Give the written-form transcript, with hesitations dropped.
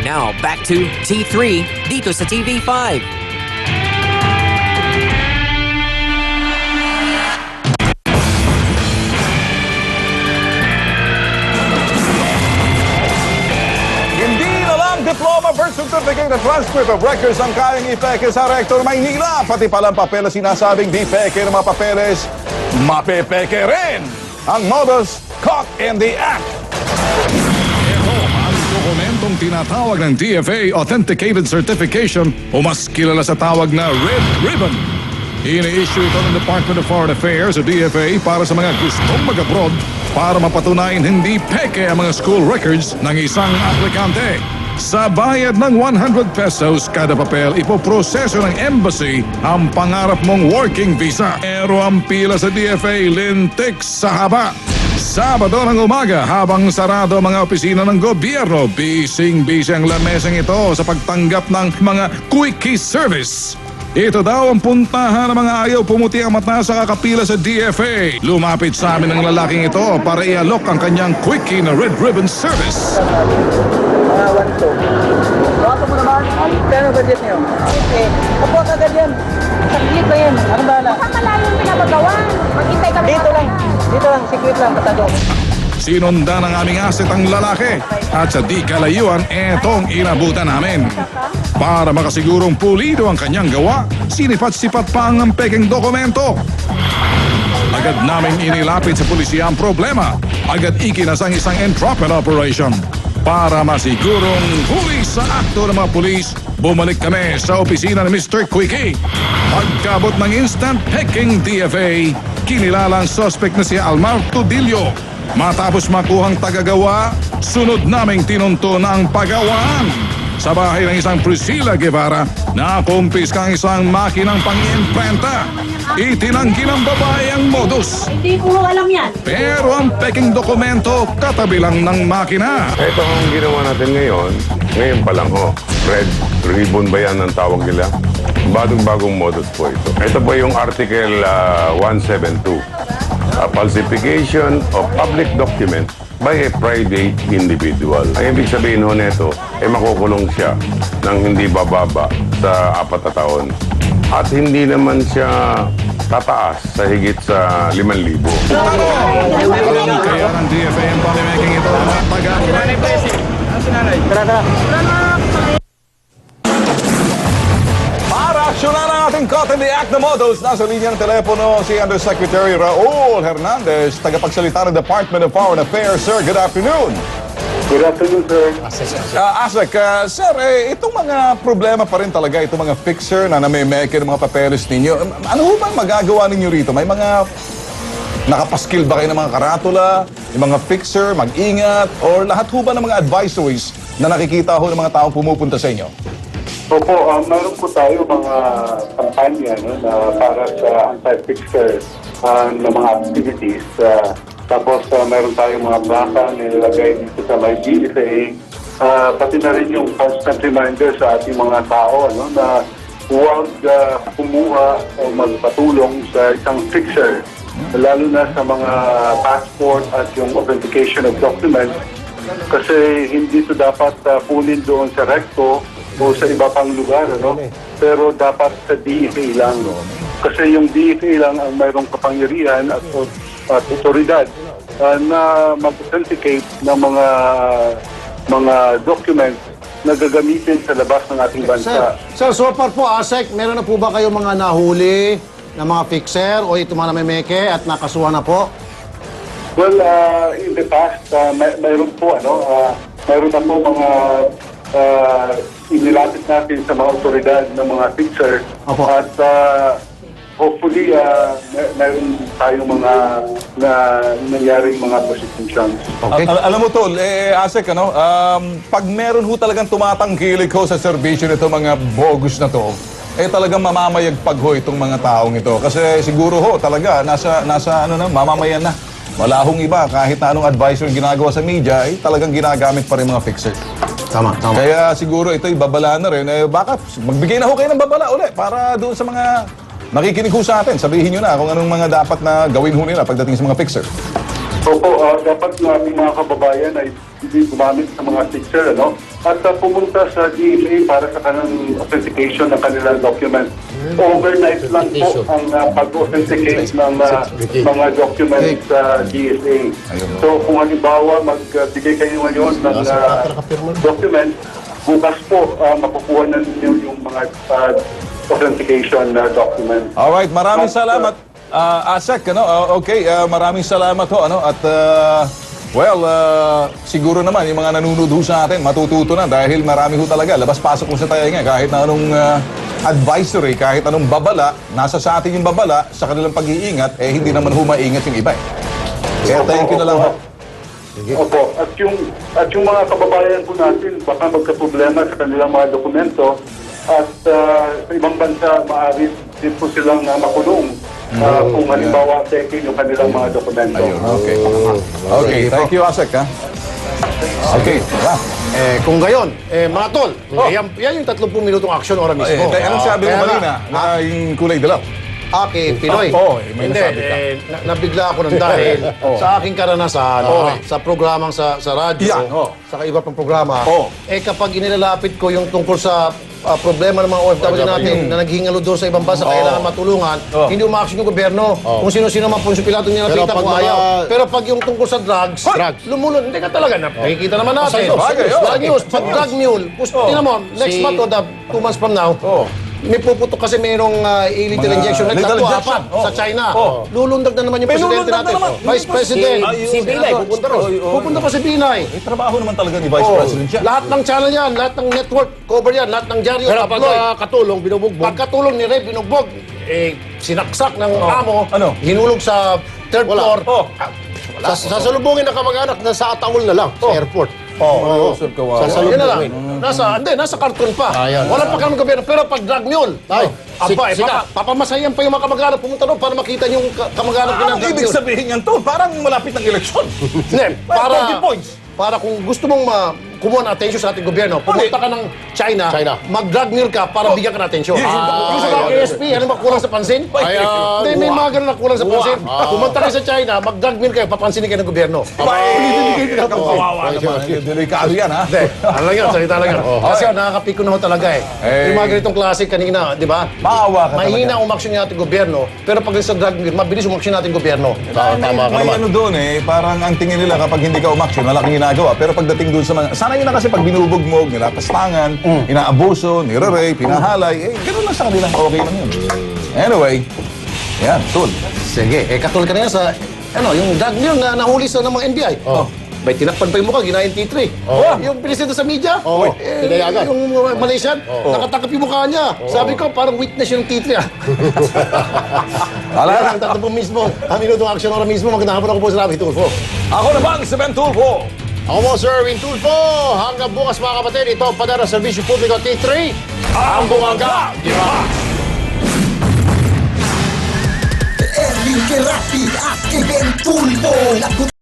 Now, back to T3 dito sa TV5. Hindi na lang diploma, birth certificate at transcript of records ang kayang ipeke sa Rector Maynila. Pati palang papel na sinasabing di peke ng mga papeles, mapepeke rin ang modus caught in the act. Dokumentong tinatawag ng DFA Authenticated Certification o mas kilala sa tawag na Red Ribbon. Ini-issue ito ng Department of Foreign Affairs o DFA para sa mga gustong mag-abroad para mapatunayan hindi peke ang mga school records ng isang aplikante. Sa bayad ng 100 pesos kada papel, ipoproseso ng embassy ang pangarap mong working visa. Pero ang pila sa DFA lintik sa haba. Sabado ng umaga habang sarado ang mga opisina ng gobyerno, bising-busy ang lamesang ito sa pagtanggap ng mga quickie service. Ito daw ang puntahan ng mga ayaw pumuti ang mata sa kakapila sa DFA. Lumapit sa amin ang lalaking ito para ialok ang kanyang quickie na Red Ribbon Service. Bato mo naman, kaya budget niyo? Okay. Opo, agad yan. Saglit ba yan? Ano ba lang? Saan malayo yung pinapagawa? Maghintay kami. Dito lang, secret lang, patado. Sinundan ng aming asset ang lalaki at sa di kalayuan, etong inabutan namin. Para makasigurong pulido ang kanyang gawa, sinipat-sipat pa ang peking dokumento. Agad naming inilapit sa pulisya ang problema. Agad ikinasang isang entrapment operation. Para masigurong huli sa akto ng mga pulis, bumalik kami sa opisina ni Mr. Quickie. Pagkabot ng instant peking DFA, kinilala ang suspect na si Almar Tudillo. Matapos makuhang tagagawa, sunod naming tinunto ng pagawaan. Sa bahay ng isang Priscilla Guevara, nakumpiska ang isang makinang pang-imprenta. Itinanggi ng babae ang modus. Hindi ko alam yan. Pero ang peking dokumento, katabi lang ng makina. Ito ang ginawa natin ngayon pa lang ho. Red ribbon ba yan ang tawag nila? Bagong modus po ito. Ito po yung Article 172. Falsification of public document by a private individual. Ang ibig sabihin ho nito, makukulong siya ng hindi bababa sa 4 na taon. At hindi naman siya tataas sa higit sa 5,000. Alam kaya ng DFA ang pamimiging ito ang Para aksyonan ang ating caught in the act na modus, nasa linya ng telepono si Undersecretary Raul Hernandez, tagapagsalita ng Department of Foreign Affairs. Sir, good afternoon. Good afternoon, sir. Asek, sir, itong mga problema pa rin talaga, itong mga fixer na namimeke ng mga papeles ninyo. Ano ho ba magagawa ninyo rito? May mga nakapaskil ba kayo ng mga karatula, yung mga fixer, mag-ingat, or lahat ho ba ng mga advisories na nakikita ho ng mga taong pumupunta sa inyo? Opo, meron po tayo mga kampanya na para sa anti-fixer ng mga activities. Tapos meron tayong mga plaka na nilagay dito sa may DFA. Pati na rin yung constant reminder sa ating mga tao na huwag kumuha o magpatulong sa isang fixer. Lalo na sa mga passport at yung authentication of documents. Kasi hindi ito dapat punin doon sa recto o sa iba pang lugar. Pero dapat sa DFA lang. Kasi yung DFA lang ang mayroong kapangyarihan at otoridad na mag-authenticate ng mga documents na gagamitin sa labas ng ating bansa. Sir, so far po, ASEC, meron na po ba kayo mga nahuli na mga fixer o ito mga namimeke at nakasuhan na po? Well, in the past, mayroon po, mayroon na po mga inilapit natin sa mga otoridad ng mga fixer. Opo. At hopefully, mayroon tayong mga nangyaring mga prosecutions. Okay. Alam mo tol, Asek, pag meron ho talagang tumatangkilik ho sa serbisyo nito mga bogus na to, talagang mamamayagpag ho itong mga taong ito. Kasi siguro ho talaga, nasa mamamayan na. Wala hong iba, kahit na anong advisor ginagawa sa media, talagang ginagamit pa rin mga fixer. Tama. Kaya siguro ito'y babala na rin. Baka magbigay na ho kayo ng babala ulit para doon sa mga nakikinig ho sa atin. Sabihin nyo na kung anong mga dapat na gawin ho nila pagdating sa mga fixer. Opo, dapat ng ating mga kababayan ay gumamit sa mga fixer, ano? At pumunta sa DFA para sa kanilang authentication ng kanilang document. Overnight lang po ang pag-authenticate ng mga documents sa DFA. So kung halimbawa magbigay kayo ngayon ng document, bukas po makukuha na ninyo yung mga authentication document. Alright, maraming salamat. Asek, ano? Okay, maraming salamat ho, ano? At siguro naman yung mga nanonood ho sa atin matututo na dahil marami ho talaga labas-pasok ko sa tayo nga kahit na anong advisory, kahit anong babala, nasa sa atin yung babala sa kanilang pag-iingat, hindi naman ho maingat yung iba. Kaya thank you na lang ho. Opo. At yung mga kababayan po natin baka magka-problema sa kanilang mga dokumento at sa ibang bansa maaari din po silang makulong kung halimbawa taking yung kanilang mga dokumento. Ayun, okay. Okay, thank you, Asek, ha? Okay, Kung gayon, mga tol, yan yung 30 minutong action ora mismo. anong sabi mo Kaya kanina nga, na yung kulay dilaw? Aki, Pinoy. May Hindi, nasabi ka. nabigla ako ng dahil sa aking karanasan, sa programang sa radyo, Yan, sa iba pang programa, Oh. kapag inilalapit ko yung tungkol sa problema ng mga OFW natin na naghihingalo doon sa ibang bansa, kailangan matulungan, hindi umaaksyon yung gobyerno. Kung sino-sino man Poncio Pilato niya napitan ko ayaw. Pero pag yung tungkol sa drugs, lumulun, hindi ka talaga nakikita naman natin. Bad news. Pag drug mule, tingnan mo, next month o 2 months from now, may puputok kasi mayroong illegal injection na legal 4 injection. sa China. Lulundag na naman yung presidente lulundag na natin. naman. Vice President. Si Binay, pupunta ron. Pupunta pa si Binay. Trabaho naman talaga ni Vice President siya. Lahat ng channel yan, lahat ng network cover yan, lahat ng dyaryo, Pero tabloid. pagkatulong, binubugbog. Pagkatulong ni Ray binugbog, sinaksak ng amo, Ano? hinulog sa third floor. Sasalubungin na kamag-anak na sa Atangul na lang, sa airport. Yun na lang. Nasa karton pa. Wala pa kami gobyerno. Pero pag drug mule, papamasayan pa yung mga kamag-anak pumunta doon para makita yung kamag-anak ng Ang drug ibig mule. sabihin yan to, parang malapit ng eleksyon. Hindi, 20 points. para kung gusto mong kumuha ng atensyon sa ating gobyerno, pumunta ka ng China. Mag-drug mule ka para bigyan ka ng atensyon. Yung sa mga KSP, ano ba kulang sa pansin? Hindi, may mga ganun na kulang sa pansin. Pumunta ka sa China, mag-drug mule kayo, papansinin kayo ng gobyerno. Kawawa naman. Delikado yan, ha? Hindi, ano lang yan, salita lang yan. Kasi nakakapiko na ho talaga eh. Yung mga ganitong klase kanina, di ba? Maawa ka talaga. Mahina ang umaksyon ng ating gobyerno, pero pag sa drug mule, mabilis umaksyon ng ating gobyerno. May ano doon parang ang tingin nila kapag hindi ka umaksyon, malaking ginagawa. Pero pagdating doon sa mga, sana yun na kasi pag binubugbog, nilapastangan, inaabuso, nire-rape, hinahalay, ganun lang sa kanilang okay lang yun. Anyway, yan, Tul. Sige, katulad kanina sa, yung drug mule na nahuli sa ng mga NBI. May tinakpan pa yung mukha, ginahin T3. Yung pinisita sa media, pinayagan. yung Malaysian, nakatakap yung mukha niya. Sabi ko, parang witness yung T3 Ala, Ang tatlong mismo, ang minutong action oras mismo, magandang hapon ako po sa Rafi Tulfo. ako naman si Ben Tulfo. Ako mo, Sir Erwin Tulfo. Hanggang bukas, mga kapatid, ito ang Padara Servisyo Publiko T3. Ang bumangga, di ba? Erwin Kerapi at Iben Tulfo.